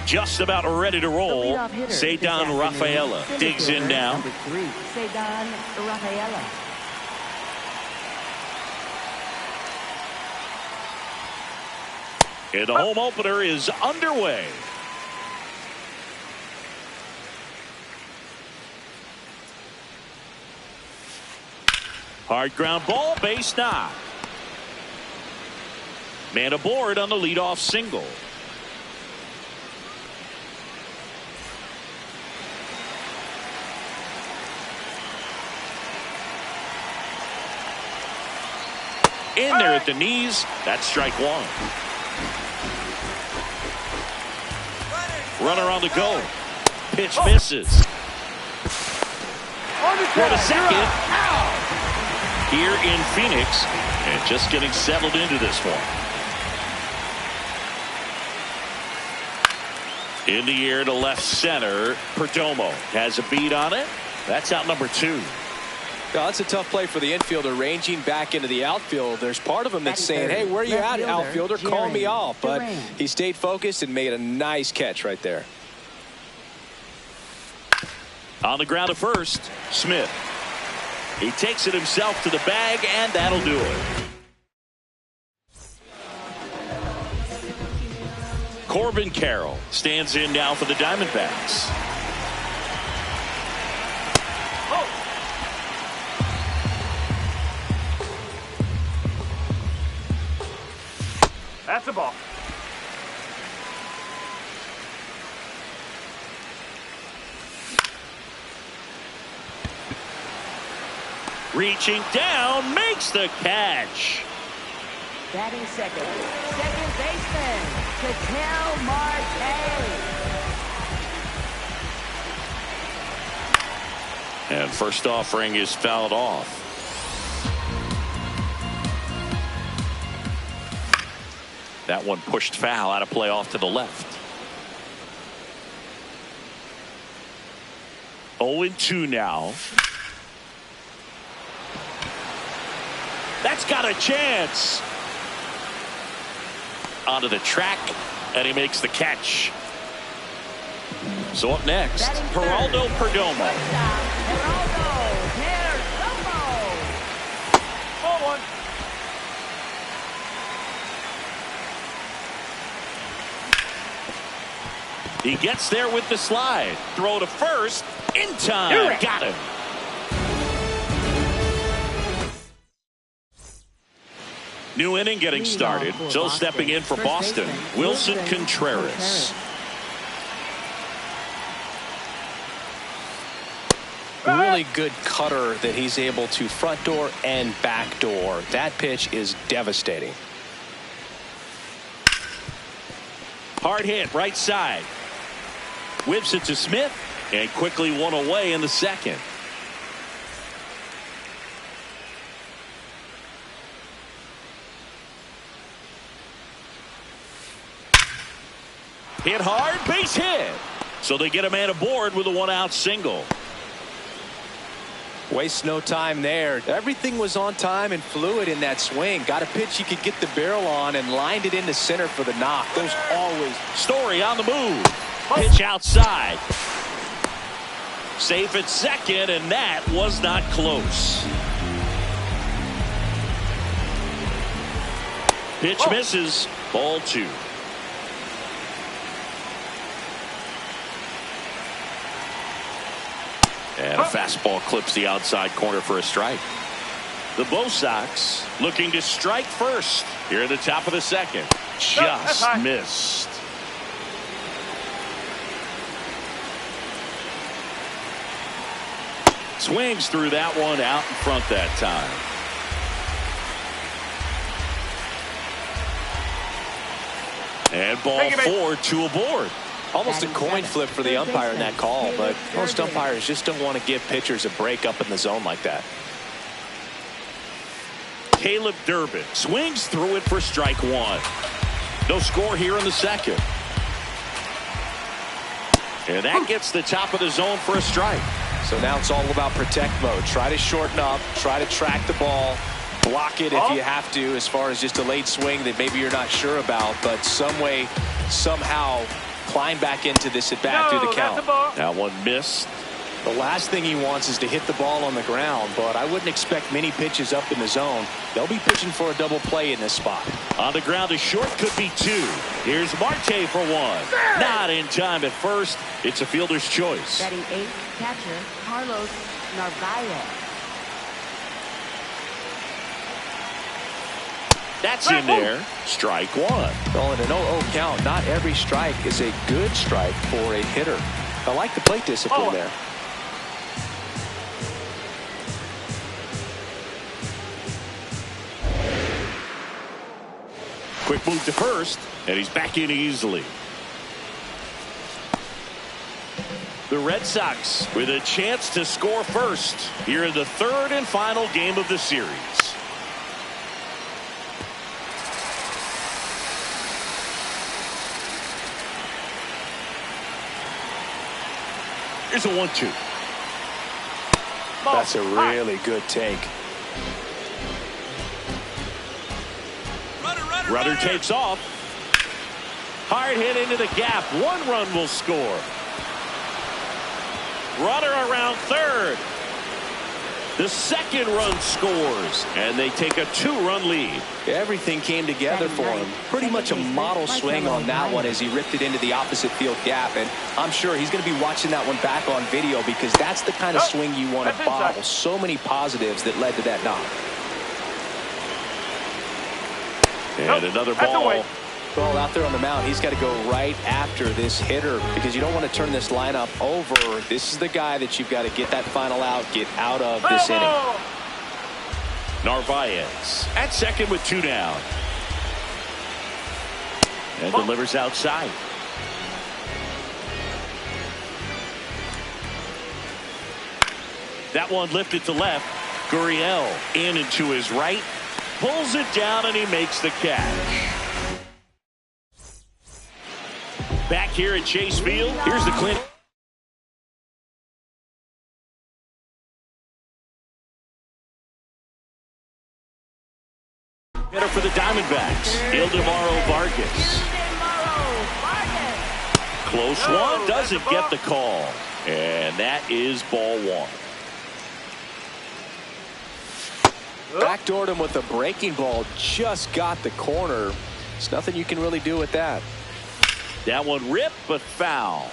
Just about ready to roll. Ceddanne Rafaela digs in now. Ceddanne Rafaela. And the home opener is underway. Hard ground ball, base knock. Man aboard on the leadoff single. In there at the knees. That's strike one. Runner on the go. Pitch misses. For the second. Here in Phoenix. And just getting settled into this one. In the air to left center. Perdomo has a beat on it. That's out number 2. Well, that's a tough play for the infielder, ranging back into the outfield. There's part of him that's saying, hey, where are you at, outfielder? Call me off. But he stayed focused and made a nice catch right there. On the ground at first, Smith. He takes it himself to the bag, and that'll do it. Corbin Carroll stands in now for the Diamondbacks. That's a ball. Reaching down, makes the catch. Batting second baseman, Ketel Marte. And first offering is fouled off. That one pushed foul, out of play off to the left. 0-2 now. That's got a chance. Onto the track, and he makes the catch. So up next, Geraldo Perdomo. Ball one. He gets there with the slide. Throw to first. In time. Got him. New inning getting started. So stepping in for Boston, Wilson Contreras. Really good cutter that he's able to front door and back door. That pitch is devastating. Hard hit right side. Whips it to Smith, and quickly one away in the second. Hit hard, base hit. So they get a man aboard with a one-out single. Waste no time there. Everything was on time and fluid in that swing. Got a pitch you could get the barrel on and lined it into center for the knock. Those always. Story on the move. Pitch outside. Safe at second, and that was not close. Pitch misses. Ball 2. And a fastball clips the outside corner for a strike. The Bo Sox looking to strike first here at the top of the second. Just missed. Swings through that one, out in front that time. And ball 4, 2 aboard. Almost a coin flip for the umpire in that call, but most umpires just don't want to give pitchers a break up in the zone like that. Caleb Durbin swings through it for strike 1. No score here in the second. And that gets the top of the zone for a strike. So now it's all about protect mode. Try to shorten up, try to track the ball, block it if you have to, as far as just a late swing that maybe you're not sure about, but some way, somehow climb back into this at bat through the count. That one missed. The last thing he wants is to hit the ball on the ground, but I wouldn't expect many pitches up in the zone. They'll be pitching for a double play in this spot. On the ground, a short could be two. Here's Marte for one. Not in time at first. It's a fielder's choice. Batting eighth, catcher Carlos Narvaez. That's in there. Strike one. Well, in an 0-0 count, not every strike is a good strike for a hitter. I like the plate discipline there. Quick move to first, and he's back in easily. The Red Sox with a chance to score first here in the third and final game of the series. Here's a 1-2. That's a really good take. Runner takes off. Hard hit into the gap. 1 run will score. Runner around third. The second run scores, and they take a 2-run lead. Everything came together for him. Pretty much a model swing on that one as he ripped it into the opposite field gap, and I'm sure he's going to be watching that one back on video because that's the kind of swing you want to bottle. So many positives that led to that knock. And another ball. Well, out there on the mound, he's got to go right after this hitter because you don't want to turn this lineup over. This is the guy that you've got to get that final out, get out of this inning. Narvaez at second with 2 down. And delivers outside. That one lifted to left. Gurriel in and to his right. Pulls it down and he makes the catch. Back here at Chase Field, here's the clinic. Hitter for the Diamondbacks, Ildemaro Vargas. Close one, doesn't get the call. And that is ball 1. Backdoored him with a breaking ball, just got the corner. There's nothing you can really do with that. That one ripped, but foul.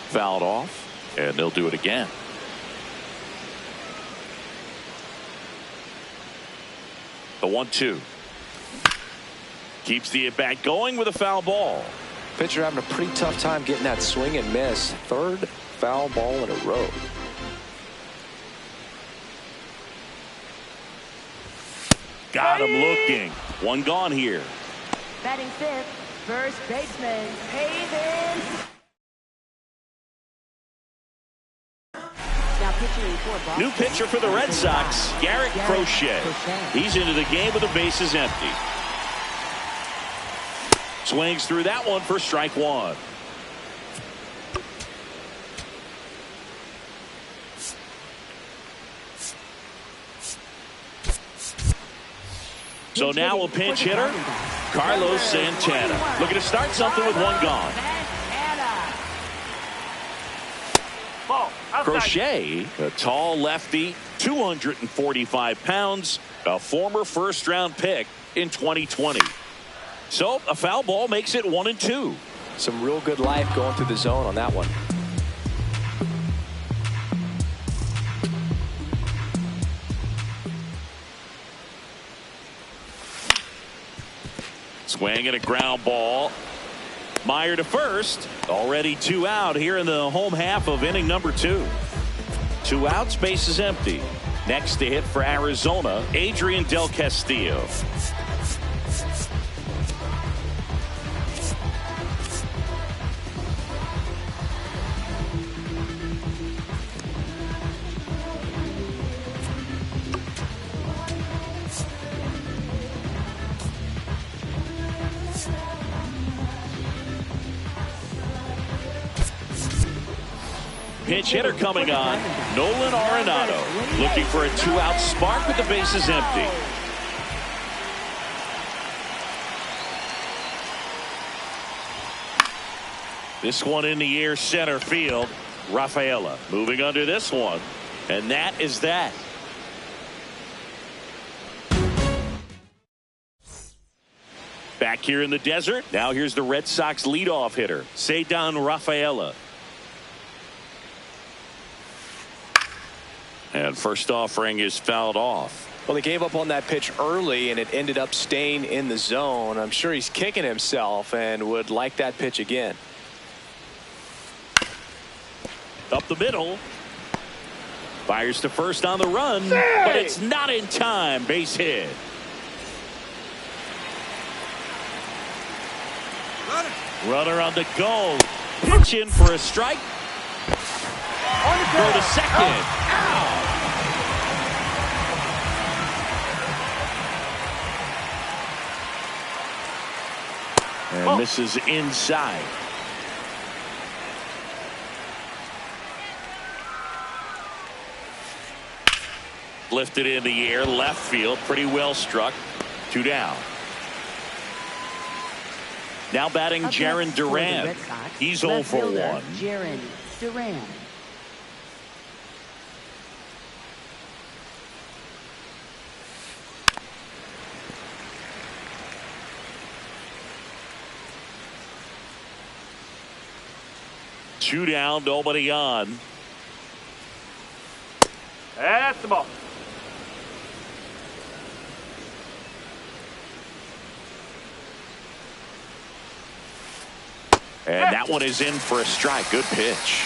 Fouled off, and they'll do it again. The 1-2. Keeps the at-bat going with a foul ball. Pitcher having a pretty tough time getting that swing and miss. Third foul ball in a row. Got him looking. 1 gone here. Batting fifth, first baseman Hayden. Now pitching for Boston. New pitcher for the Red Sox, Garrett Crochet. He's into the game with the bases empty. Swings through that one for strike 1. So now a pinch hitter, Carlos Santana. Looking to start something with 1 gone. Crochet, a tall lefty, 245 pounds, a former first-round pick in 2020. So a foul ball makes it 1-2. Some real good life going through the zone on that one. Swing and a ground ball. Meyer to first. Already 2 out here in the home half of inning number 2. 2 outs, base is empty. Next to hit for Arizona, Adrian Del Castillo. pinch hitter coming on, Nolan Arenado, looking for a two-out spark with the bases empty. This one in the air, center field. Rafaela moving under this one, and that is that. Back here in the desert, now here's the Red Sox leadoff hitter, Ceddanne Rafaela. And first offering is fouled off. Well, he gave up on that pitch early, and it ended up staying in the zone. I'm sure he's kicking himself and would like that pitch again. Up the middle. Fires to first on the run, but it's not in time. Base hit. Runner on the go. Pitching for a strike. Throw to second. And misses inside. Lifted in the air, left field, pretty well struck. 2 down. Now batting Jarren Duran. He's 0 for 1. Jarren Duran. Two down, nobody on. That's the ball. And that one is in for a strike. Good pitch.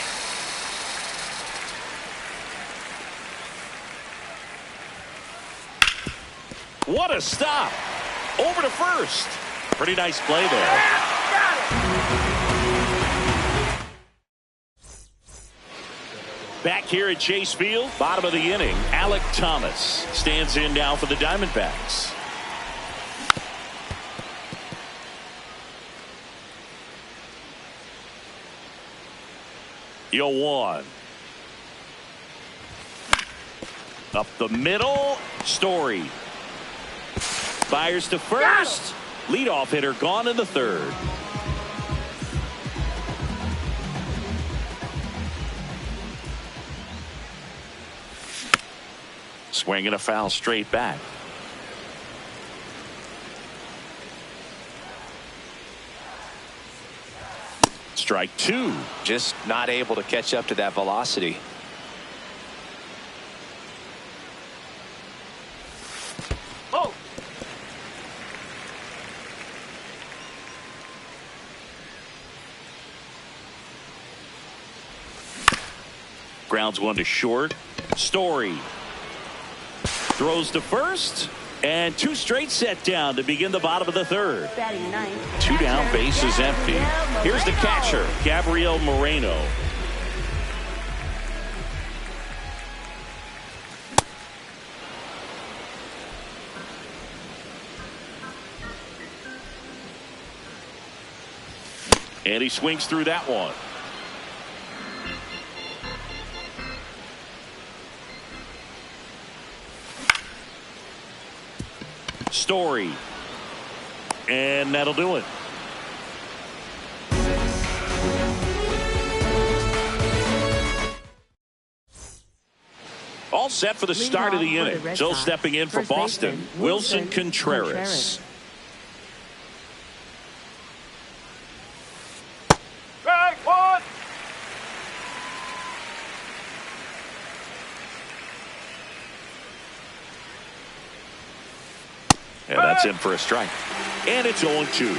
What a stop. Over to first. Pretty nice play there. Back here at Chase Field, bottom of the inning, Alek Thomas stands in now for the Diamondbacks. Yo, 1. Up the middle, Story. Fires to first. Leadoff hitter gone in the third. Swinging a foul straight back. Strike 2. Just not able to catch up to that velocity. Oh. Grounds one to short. Story throws to first, and 2 straight set down to begin the bottom of the third. Batting 9th. 2 down, base is empty. Here's the catcher, Gabriel Moreno. And he swings through that one. Story. And that'll do it. All set for the start of the inning. So stepping in for Boston, Wilson Contreras. Strike 1. And that's in for a strike. And it's 0-2.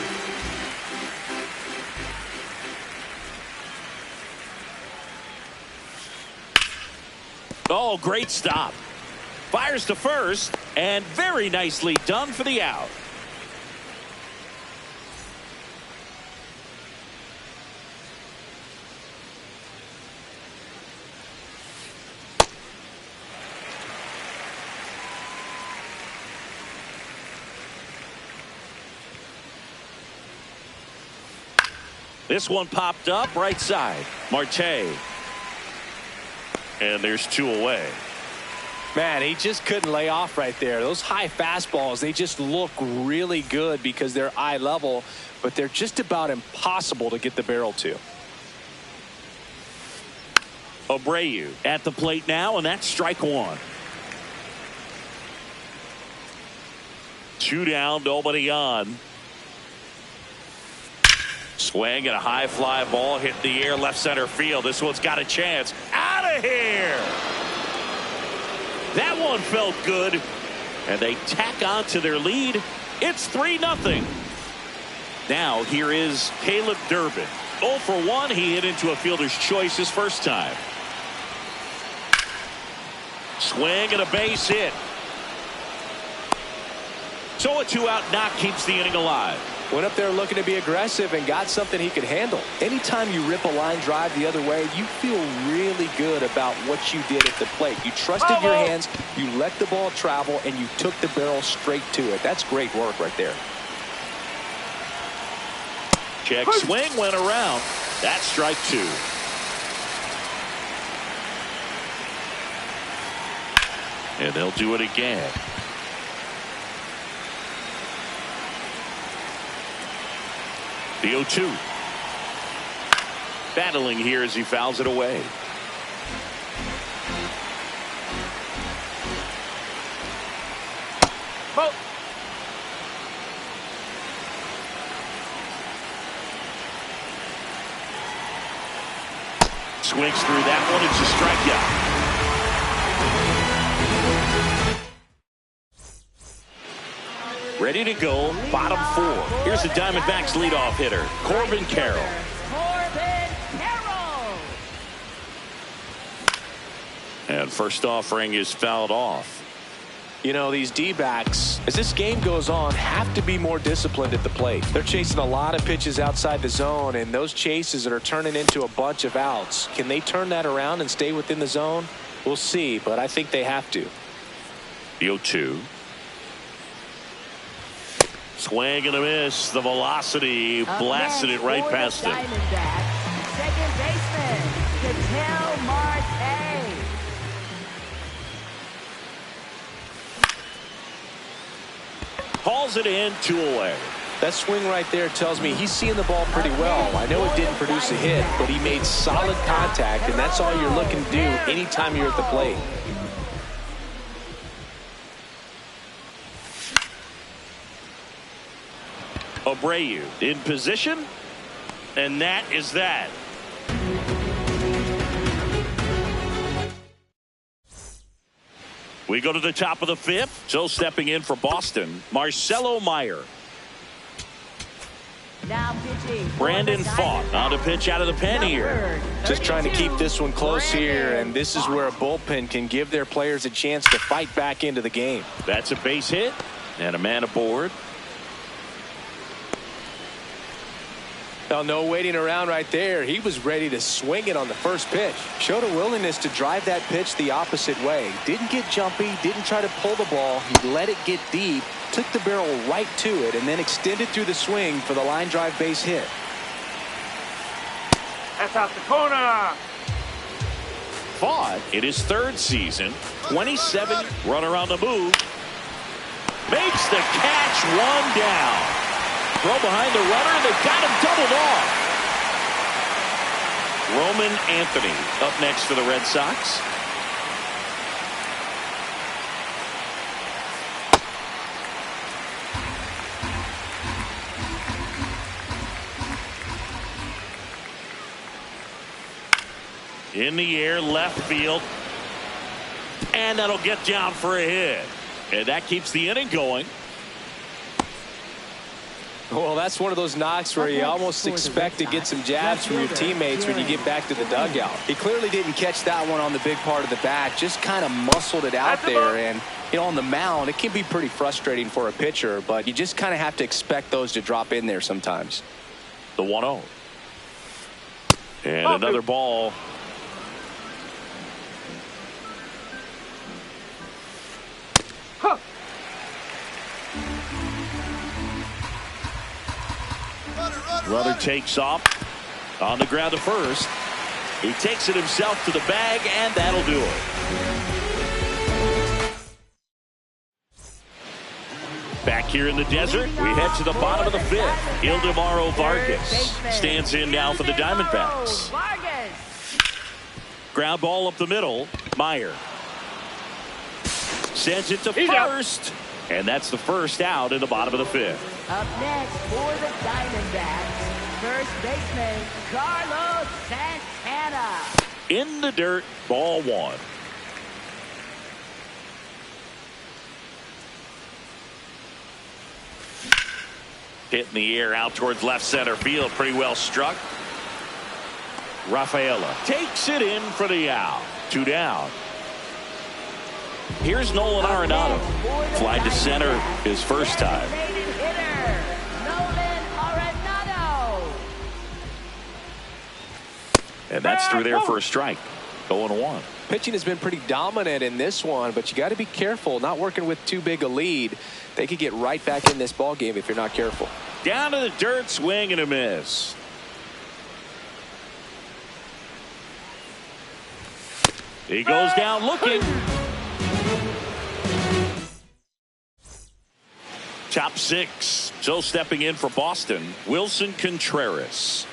Oh, great stop. Fires to first, and very nicely done for the out. This one popped up right side. Marte. And there's 2 away. Man, he just couldn't lay off right there. Those high fastballs, they just look really good because they're eye level, but they're just about impossible to get the barrel to. Abreu at the plate now, and that's strike 1. 2 down, nobody on. Swing and a high fly ball hit the air left center field. This one's got a chance. Out of here. That one felt good. And they tack on to their lead. It's 3-0. Now here is Caleb Durbin. 0 for 1. He hit into a fielder's choice his first time. Swing and a base hit. So a 2-out knock keeps the inning alive. Went up there looking to be aggressive and got something he could handle. Anytime you rip a line drive the other way, you feel really good about what you did at the plate. You trusted your hands, you let the ball travel, and you took the barrel straight to it. That's great work right there. Check swing went around. That's strike 2. And they'll do it again. The 0-2. Battling here as he fouls it away. Swings through that one. It's a strikeout. Ready to go, bottom 4. Here's the Diamondbacks leadoff hitter, Corbin Carroll. And first offering is fouled off. You know, these D-backs, as this game goes on, have to be more disciplined at the plate. They're chasing a lot of pitches outside the zone, and those chases that are turning into a bunch of outs. Can they turn that around and stay within the zone? We'll see, but I think they have to. The 0-2. Swing and a miss. The velocity blasted it right past him. Second baseman, Ketel Marte. Hauls it in, 2 away. That swing right there tells me he's seeing the ball pretty well. I know it didn't produce a hit, but he made solid contact, and that's all you're looking to do anytime you're at the plate. Abreu in position, and that is that. We go to the top of the 5th. So stepping in for Boston, Marcelo Meyer. Now pitching. Brandon Pfaadt on to pitch out of the pen here. Just trying to keep this one close here, and this is where a bullpen can give their players a chance to fight back into the game. That's a base hit and a man aboard. Well, no waiting around right there. He was ready to swing it on the first pitch. Showed a willingness to drive that pitch the opposite way. Didn't get jumpy, didn't try to pull the ball. He let it get deep, took the barrel right to it, and then extended through the swing for the line drive base hit. That's out the corner. Pfaadt in his 3rd season, 27 runner on the move. Makes the catch, 1 down. Throw behind the runner. They've got him doubled off. Roman Anthony up next for the Red Sox. In the air, left field. And that'll get down for a hit. And that keeps the inning going. Well, that's one of those knocks where you almost expect to get some jabs from your teammates when you get back to the dugout. He clearly didn't catch that one on the big part of the bat, just kind of muscled it out there. And, you know, on the mound, it can be pretty frustrating for a pitcher, but you just kind of have to expect those to drop in there sometimes. The 1-0. And another ball. Runner takes off on the ground to first. He takes it himself to the bag, and that'll do it. Back here in the desert, we head to the bottom of the fifth. Ildemaro Vargas stands in now for the Diamondbacks. Ground ball up the middle. Meyer sends it to first. And that's the first out in the bottom of the fifth. Up next for the Diamondbacks, first baseman Carlos Santana. In the dirt, ball one. Hit in the air out towards left center field. Pretty well struck. Rafaela takes it in for the out. 2 down. Here's Nolan Arenado. Fly to center his first time. And that's through there for a strike. 0-1. Pitching has been pretty dominant in this one, but you got to be careful. Not working with too big a lead. They could get right back in this ball game if you're not careful. Down to the dirt, swing and a miss. He goes down looking. Top 6. So stepping in for Boston, Wilson Contreras.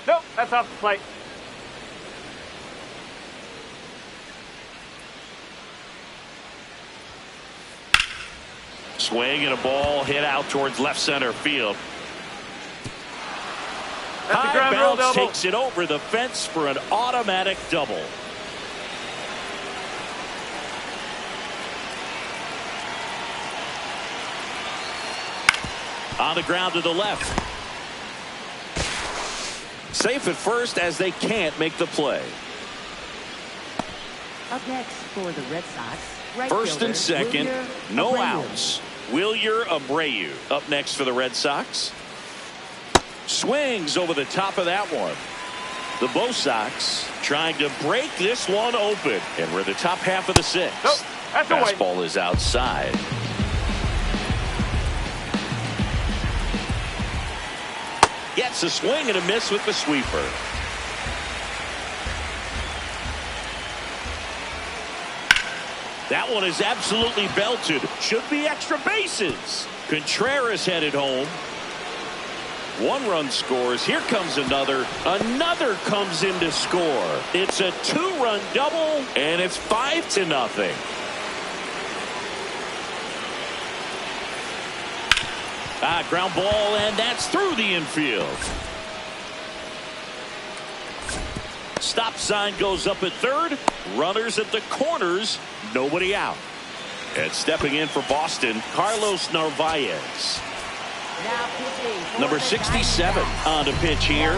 Nope, that's off the plate. Swing and a ball hit out towards left center field. That's High a ground rule bounce double. takes it over the fence for an automatic double. On the ground to the left. Safe at first as they can't make the play. Up next for the Red Sox, right First and fielder, second, Wilyer no Abreu. outs. Wilyer Abreu up next for the Red Sox. Swings over the top of that one. The BOS Sox trying to break this one open. And we're the top half of the 6th. Nope, that's away. Fastball is outside. Gets a swing and a miss with the sweeper. That one is absolutely belted. Should be extra bases. Contreras headed home. 1 run scores. Here comes another. Another comes in to score. It's a 2-run double, and it's 5-0. Ground ball, and that's through the infield. Stop sign goes up at third. Runners at the corners. Nobody out. And stepping in for Boston, Carlos Narvaez. Now pitching for Number the 67 Diamondbacks. on to pitch here.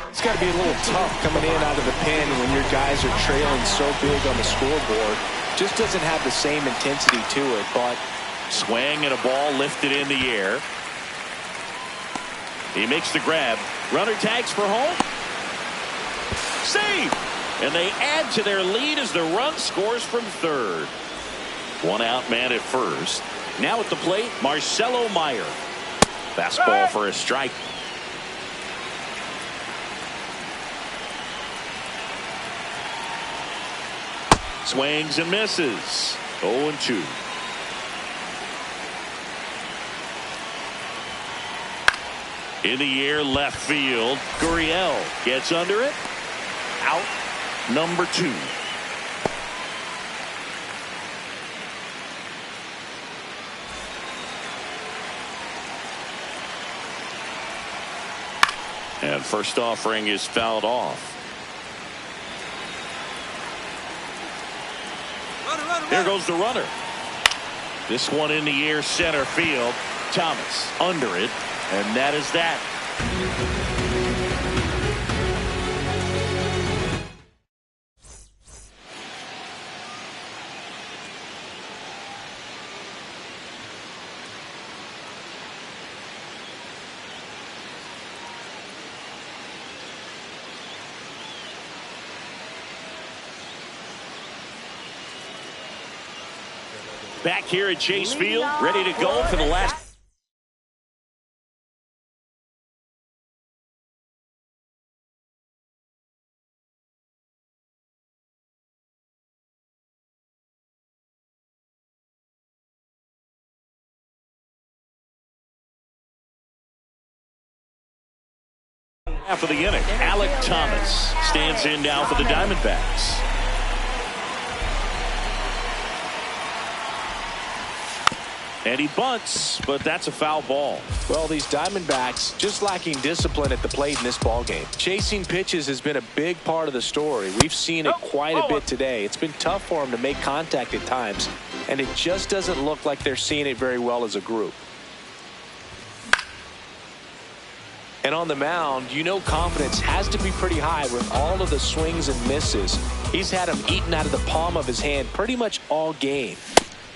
It's got to be a little tough coming in out of the pen when your guys are trailing so big on the scoreboard. Just doesn't have the same intensity to it, but Swing and a ball lifted in the air. He makes the grab. Runner tags for home. Save! And they add to their lead as the run scores from third. 1 out man at first. Now at the plate, Marcelo Meyer. Fastball for a strike. Swings and misses. 0-2. In the air, left field. Gurriel gets under it. Out number 2. And first offering is fouled off. There goes the runner. This one in the air, center field. Thomas under it, and that is that. Back here at Chase Field, ready to go for the last half of the inning. Alec Thomas stands in now for the Diamondbacks. And he bunts, but that's a foul ball. Well, these Diamondbacks just lacking discipline at the plate in this ballgame. Chasing pitches has been a big part of the story. We've seen it quite a bit today. It's been tough for them to make contact at times, and it just doesn't look like they're seeing it very well as a group. And on the mound, you know confidence has to be pretty high with all of the swings and misses. He's had them eaten out of the palm of his hand pretty much all game.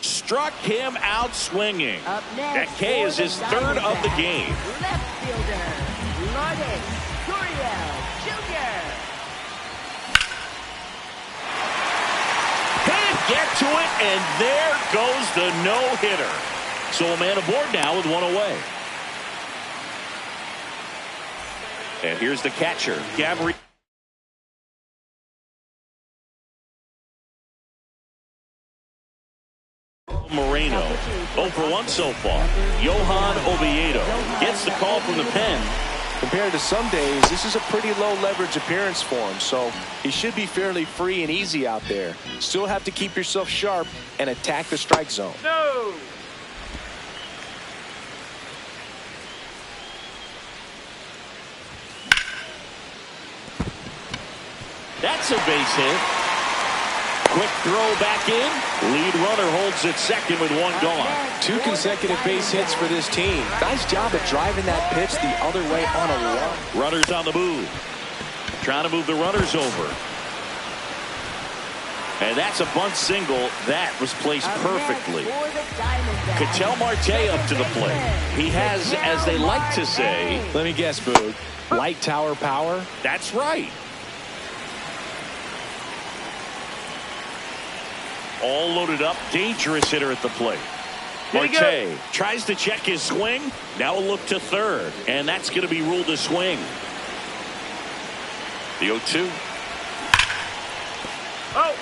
Struck him out swinging. Up next, That K is his third of the game. Left fielder, Lourdes Gurriel Jr. Can't get to it, and there goes the no-hitter. So a man aboard now with one away. And here's the catcher, Gabriel. Moreno, 0 for 1 so far. Johan Oviedo gets the call from the pen. Compared to some days, this is a pretty low leverage appearance for him, so he should be fairly free and easy out there. Still have to keep yourself sharp and attack the strike zone. No. That's a base hit. Quick throw back in. Lead runner holds at second with one gone. 2 consecutive base hits for this team. Nice job of driving that pitch the other way on a run. Runners on the move. Trying to move the runners over. And that's a bunt single. That was placed perfectly. Ketel Marte up to the plate. He has, as they like to say, let me guess, Boog, light tower power? That's right. All loaded up, dangerous hitter at the plate. Marte tries to check his swing. Now a look to third, and that's going to be ruled a swing. The 0-2. Oh.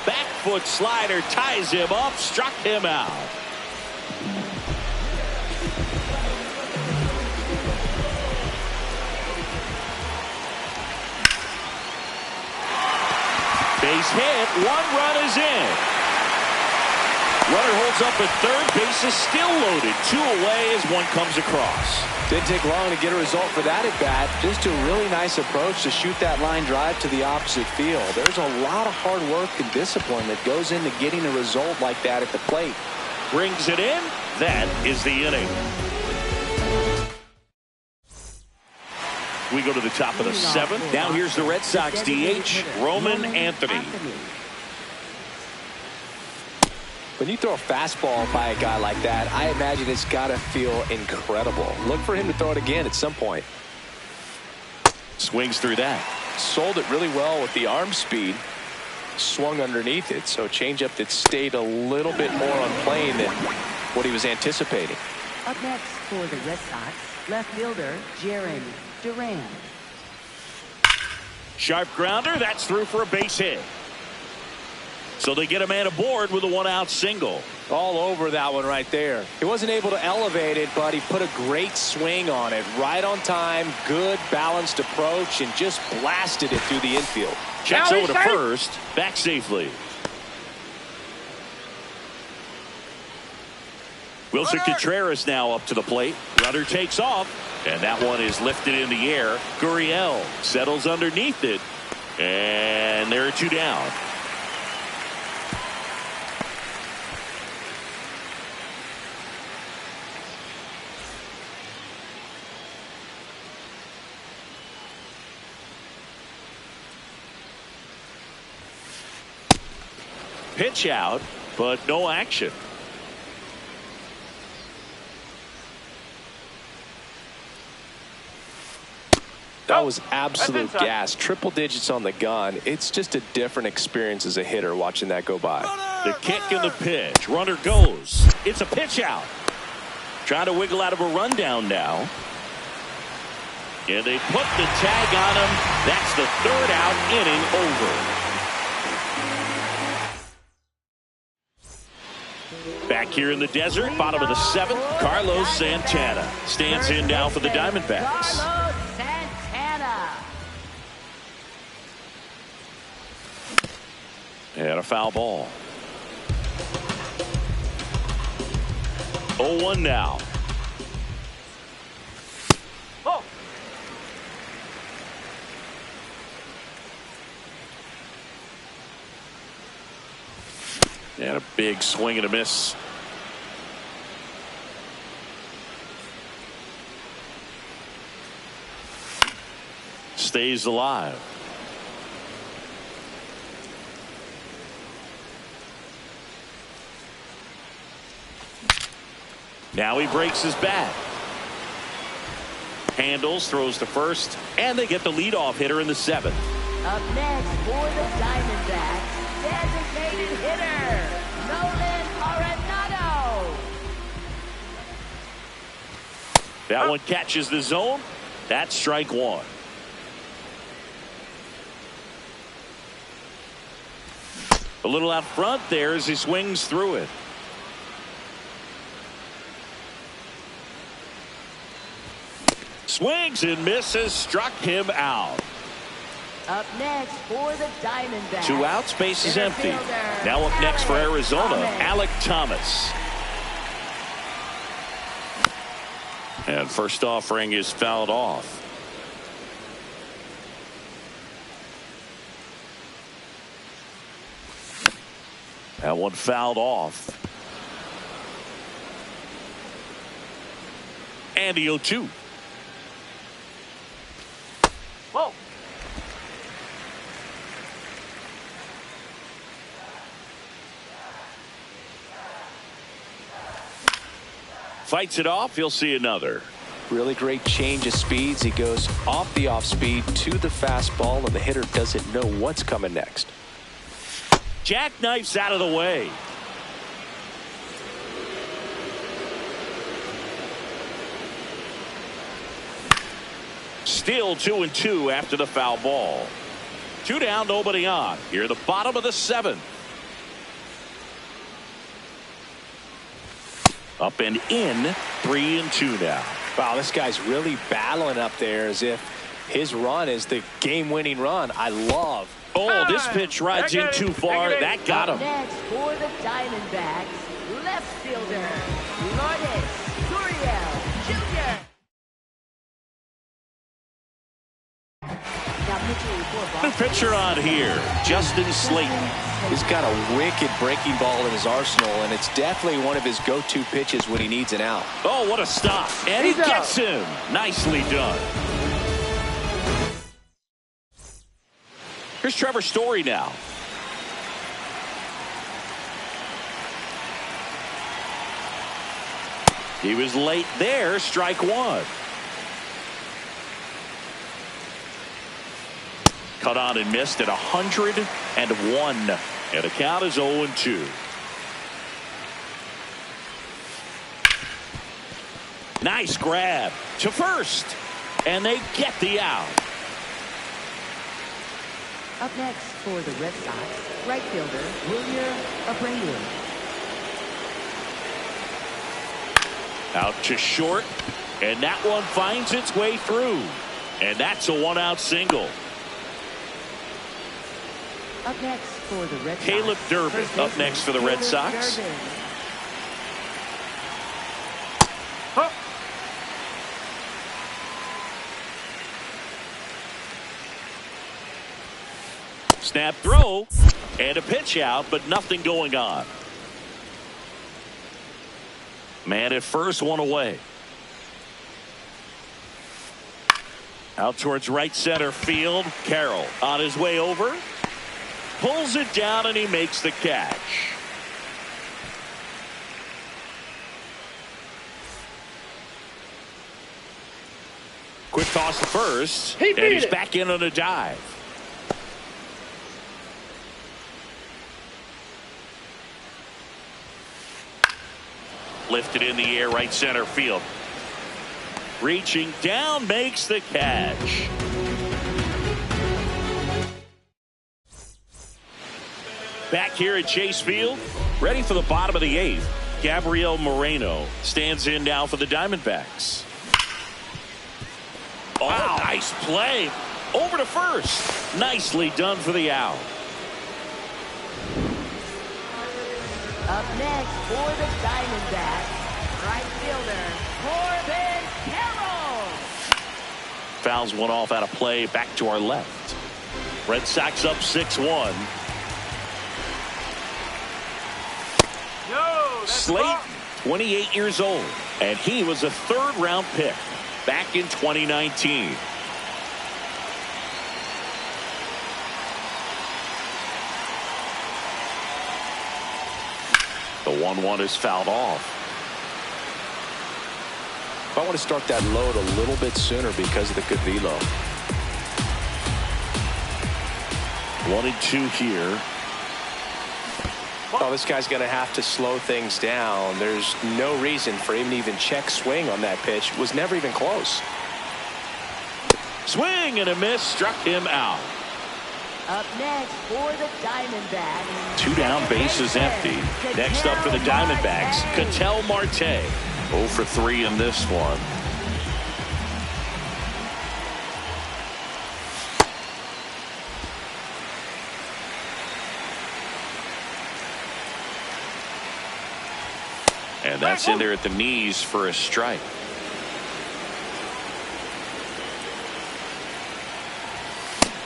Back foot slider ties him up, struck him out. Base hit, 1 run is in. Runner holds up at third, base is still loaded. 2 away as one comes across. Didn't take long to get a result for that at bat. Just a really nice approach to shoot that line drive to the opposite field. There's a lot of hard work and discipline that goes into getting a result like that at the plate. Brings it in. That is the inning. We go to the top of the 7th. Now here's the Red Sox DH, Roman Anthony. When you throw a fastball by a guy like that, I imagine it's got to feel incredible. Look for him to throw it again at some point. Swings through that. Sold it really well with the arm speed. Swung underneath it, so changeup that stayed a little bit more on plane than what he was anticipating. Up next for the Red Sox, left fielder Jarren Duran. Sharp grounder, that's through for a base hit. So they get a man aboard with a 1-out single. All over that one right there. He wasn't able to elevate it, but he put a great swing on it. Right on time, good balanced approach, and just blasted it through the infield. Checks over to first, back safely. Wilson Contreras now up to the plate. Runner takes off, and that one is lifted in the air. Gurriel settles underneath it, and there are 2 down. Pitch out, but no action. That was absolute gas. Triple digits on the gun. It's just a different experience as a hitter watching that go by. The kick and the pitch. Runner goes. It's a pitch out. Trying to wiggle out of a rundown now. And they put the tag on him. That's the third out, inning over. Back here in the desert, bottom of the seventh, Carlos Santana stands in now for the Diamondbacks. Carlos Santana. And a foul ball. 0-1 now. Oh. And a big swing and a miss. Stays alive. Now he breaks his bat. Handles, throws to first, and they get the leadoff hitter in the seventh. Up next for the Diamondbacks, designated hitter, Nolan Arenado. That one catches the zone. That's strike one. A little out front there as he swings through it. Swings and misses, struck him out. Up next for the Diamondbacks. 2 outs, base is empty. Fielder, Now up next for Arizona, Alec Thomas. And first offering is fouled off. That one fouled off. And the 0-2. Whoa. Fights it off. He'll see another. Really great change of speeds. He goes off the off speed to the fastball, and the hitter doesn't know what's coming next. Jackknifes out of the way. Still 2-2 after the foul ball. 2 down, nobody on. Here at the bottom of the seventh. Up and in, 3-2 now. Wow, this guy's really battling up there as if his run is the game-winning run. I love. Oh, this pitch rides in too far. That got him. Next for the Diamondbacks, left fielder, Lourdes Gurriel Jr. New pitcher on here, Justin Slayton. He's got a wicked breaking ball in his arsenal, and it's definitely one of his go-to pitches when he needs an out. Oh, what a stop. And he gets him. Nicely done. Here's Trevor Story now. He was late there. Strike one. Cut on and missed at 101. And the count is 0-2. Nice grab to first. And they get the out. Up next for the Red Sox, right fielder, Wilyer Abreu. Out to short. And that one finds its way through. And that's a 1-out single. Up next for the Red Sox, Caleb Durbin up next for the Red Sox. Huh. Snap throw and a pitch out, but nothing going on. Man at first, one away. Out towards right center field. Carroll on his way over. Pulls it down and he makes the catch. Quick toss to first. He And beat he's it. back in on a dive. Lifted in the air, right center field. Reaching down, makes the catch. Back here at Chase Field, ready for the bottom of the 8th. Gabriel Moreno stands in now for the Diamondbacks. Oh, wow. Nice play. Over to first. Nicely done for the out. Up next for the Diamondbacks, right fielder, Corbin Carroll. Fouls one off out of play. Back to our left. Red Sox up 6-1. Slate, 28 years old, and he was a 3rd-round pick back in 2019. The 1-1 is fouled off. I want to start that load a little bit sooner because of the good velo. 1-2 here. Oh, this guy's going to have to slow things down. There's no reason for him to even check swing on that pitch. It was never even close. Swing and a miss, struck him out. Up next for the Diamondbacks. 2 down, bases empty. Next up for the Diamondbacks, Ketel Marte. 0 for 3 in this one. And that's in there at the knees for a strike.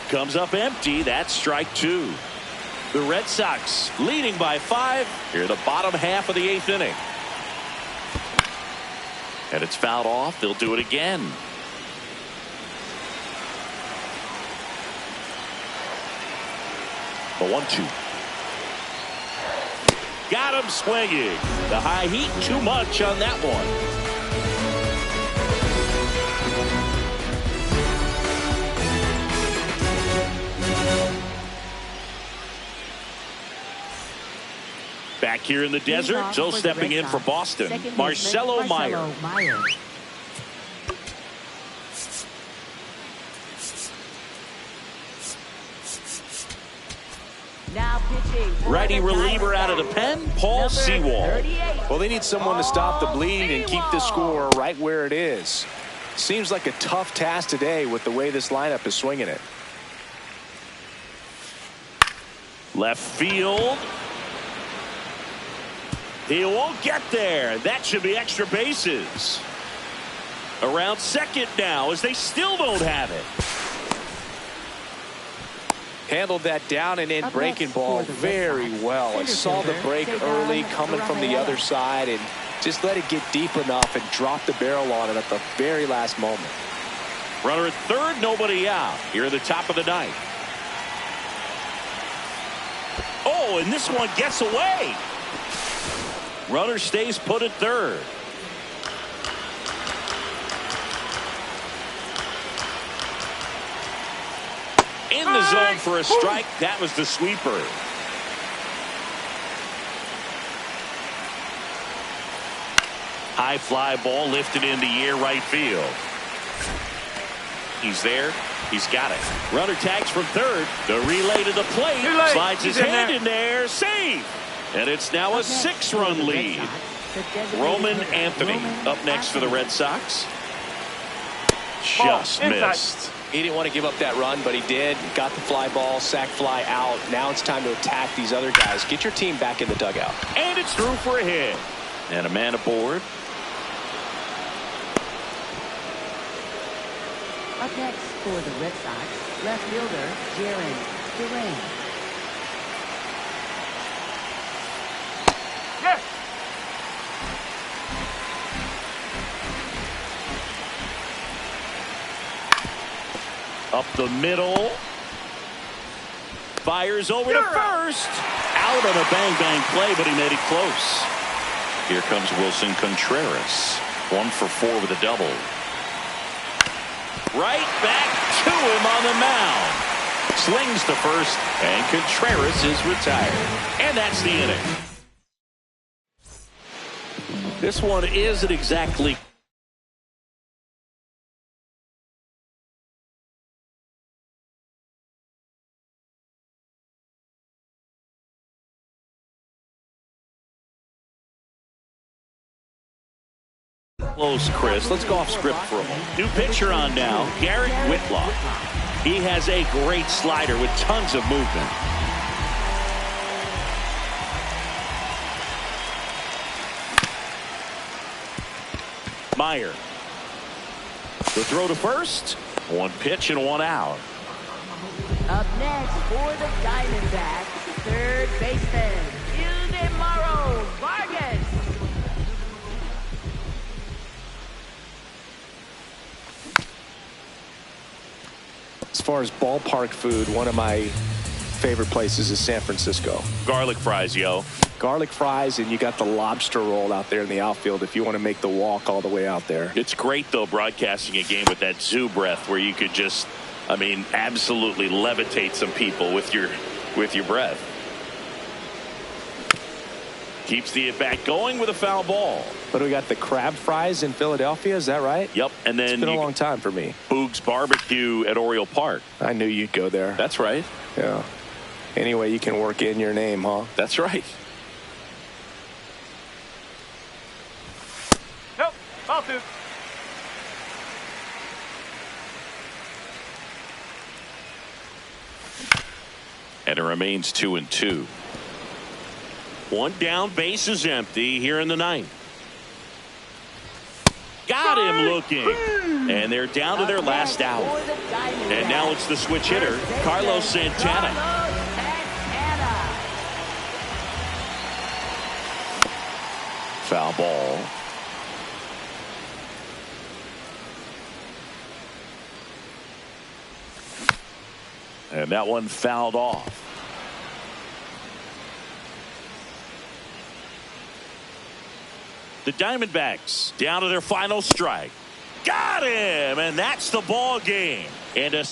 Comes up empty. That's strike 2. The Red Sox leading by 5 here the bottom half of the 8th inning. And it's fouled off. They'll do it again. The 1-2. Got him swinging. The high heat too much on that one. Back here in the desert, so stepping in for Boston, Marcelo Meyer. Now pitching. Righty reliever out of the pen, Paul Sewald. Well, they need someone to stop the bleed and keep the score right where it is. Seems like a tough task today with the way this lineup is swinging it. Left field. He won't get there. That should be extra bases. Around second now as they still don't have it. Handled that down and in breaking ball very well. I saw the break early coming from the other side and just let it get deep enough and drop the barrel on it at the very last moment. Runner at third, nobody out. Here at the top of the 9th. Oh, and this one gets away. Runner stays put at third. In the zone for a strike. That was the sweeper. High fly ball lifted in the air right field. He's there. He's got it. Runner tags from third. The relay to the plate. Slides his hand in there. Save. And it's now a 6-run lead. Roman Anthony up next for the Red Sox. Just missed. He didn't want to give up that run, but he did. Got the fly ball, sac fly out. Now it's time to attack these other guys. Get your team back in the dugout. And it's through for a hit. And a man aboard. Up next for the Red Sox, left fielder, Jaron Duran. Yes. Up the middle. Fires over to first. Out on a bang-bang play, but he made it close. Here comes Wilson Contreras. 1 for 4 with a double. right back to him on the mound. Slings to first, and Contreras is retired. And that's the inning. This one isn't exactly close, Chris. Let's go off script for a moment. New pitcher on now, Garrett Whitlock. He has a great slider with tons of movement. Meyer. The throw to first. One pitch and one out. Up next for the Diamondbacks, third baseman, Ildemaro Vargas. As far as ballpark food, one of my favorite places is San Francisco. Garlic fries, yo. Garlic fries, and you got the lobster roll out there in the outfield if you want to make the walk all the way out there. It's great, though, broadcasting a game with that zoo breath where you could just, I mean, absolutely levitate some people with your breath. Keeps the at-bat going with a foul ball. But we got the crab fries in Philadelphia, is that right? Yep, and then it's been a long time for me. Boog's Barbecue at Oriole Park. I knew you'd go there. That's right. Yeah. Anyway, you can work in your name, huh? That's right. Nope. Foul two. And it remains 2-2. One down, base is empty here in the ninth. Got him looking. And they're down to their last out. And now it's the switch hitter, Carlos Santana. Foul ball. And that one fouled off. The Diamondbacks down to their final strike. Got him, and that's the ball game. And a